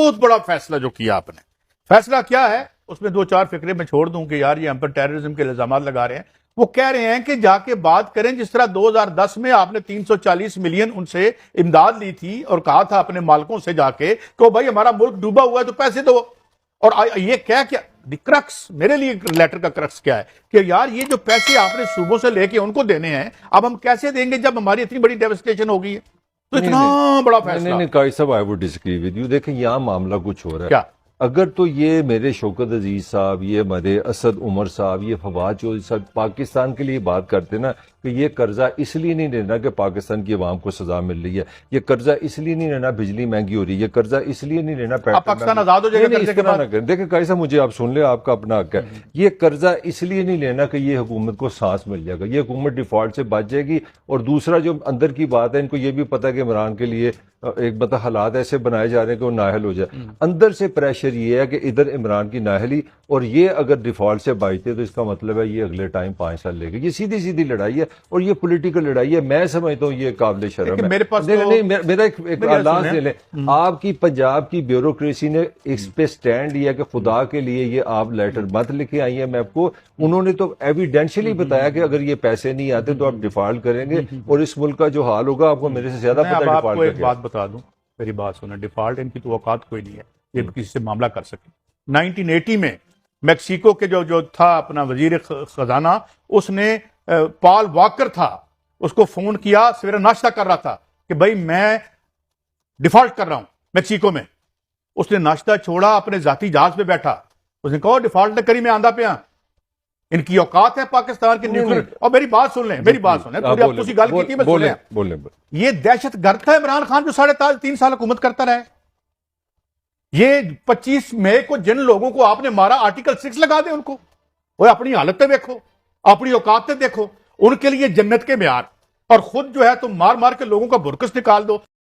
بہت بڑا فیصلہ جو کیا آپ نے. فیصلہ کیا ہے اس میں دو چار فکرے میں چھوڑ دوں کہ یار یہ ہم پر ٹیررزم کے الزامات لگا رہے ہیں. وہ کہہ رہے ہیں کہ جا کے بات کریں جس طرح 2010 میں آپ نے 340 ملین ان سے امداد لی تھی اور کہا تھا اپنے مالکوں سے جا کے کہ بھائی ہمارا ملک ڈوبا ہوا ہے تو پیسے دو. اور یہ کیا کرکس میرے لیے لیٹر کا کرکس کیا ہے کہ یار یہ جو پیسے آپ نے صوبوں سے لے کے ان کو دینے ہیں اب ہم کیسے دیں گے جب ہماری اتنی بڑی ڈیوسٹیشن ہو گئی ہے. تو اتنا بڑا فیصلہ. نہیں قائد صاحب I would disagree with you. دیکھیں یہاں معاملہ کچھ ہو رہا ہے. کیا اگر تو یہ میرے شوکت عزیز صاحب، یہ ہمارے اسد عمر صاحب، یہ فواد چودھری صاحب پاکستان کے لیے بات کرتے نا کہ یہ قرضہ اس لیے نہیں لینا کہ پاکستان کی عوام کو سزا مل رہی ہے، یہ قرضہ اس لیے نہیں لینا بجلی مہنگی ہو رہی ہے، یہ قرضہ اس لیے نہیں لینا پاکستان آزاد ہو جائے گا اس طرح نہ کریں. دیکھیں قائد صاحب مجھے آپ سن لیں، آپ کا اپنا حق ہے. یہ قرضہ اس لیے نہیں لینا کہ یہ حکومت کو سانس مل جائے گا، یہ حکومت ڈیفالٹ سے بچ جائے گی. اور دوسرا جو اندر کی بات ہے، ان کو یہ بھی پتا ہے کہ عمران کے لیے ایک مطلب حالات ایسے بنائے جا رہے ہیں کہ وہ نااہل ہو جائے. اندر سے پریشر یہ ہے کہ ادھر عمران کی نااہلی، اور یہ اگر ڈیفالٹ سے بچتے تو اس کا مطلب ہے یہ اگلے ٹائم 5 سال لے گا. یہ سیدھی سیدھی لڑائی ہے اور یہ پولیٹیکل لڑائی ہے. میں سمجھتا ہوں یہ قابل شرم ہے. میرا ایک اعلان دے لیں، آپ کی پنجاب کی بیوروکریسی نے اس پہ سٹینڈ لیا کہ خدا کے لیے یہ آپ لیٹر مت لکھے آئی ہیں میپ کو. انہوں نے تو ایویڈینشلی بتایا کہ اگر یہ پیسے نہیں آتے تو آپ ڈیفالٹ کریں گے اور اس ملک کا جو حال ہوگا آپ کو میرے سے زیادہ پتہ ہے. آپ کو ایک بات بتا دوں، میری بات سنیں، ڈیفالٹ ان کی تو اوقات کوئی نہیں ہے یہ کسی سے معاملہ کر سکے. 1980 میں میکسیکو کے جو تھا اپنا وزیر خزانہ، اس نے پال واکر تھا، اس کو فون کیا، سویرے ناشتہ کر رہا تھا کہ بھائی میں ڈیفالٹ کر رہا ہوں میکسیکو میں. اس نے ناشتہ چھوڑا، اپنے ذاتی جہاز پہ بیٹھا، اس نے کہا ڈیفالٹ نہ کری میں آندھا پہ. ان کی اوقات ہے پاکستان کے نیوکلیر. اور میری بات سن لیں، میری بات سنیں، تھی گل کی تھی میں سنیں. یہ دہشت گرد تھا عمران خان جو 3.5 سال حکومت کرتا رہا ہے. یہ 25 مئی کو جن لوگوں کو آپ نے مارا آرٹیکل 6 لگا دیں ان کو. وہ اپنی حالتیں دیکھو، اپنی اوقاتیں دیکھو، ان کے لیے جنت کے معیار. اور خود جو ہے تم مار مار کے لوگوں کا برکس نکال دو.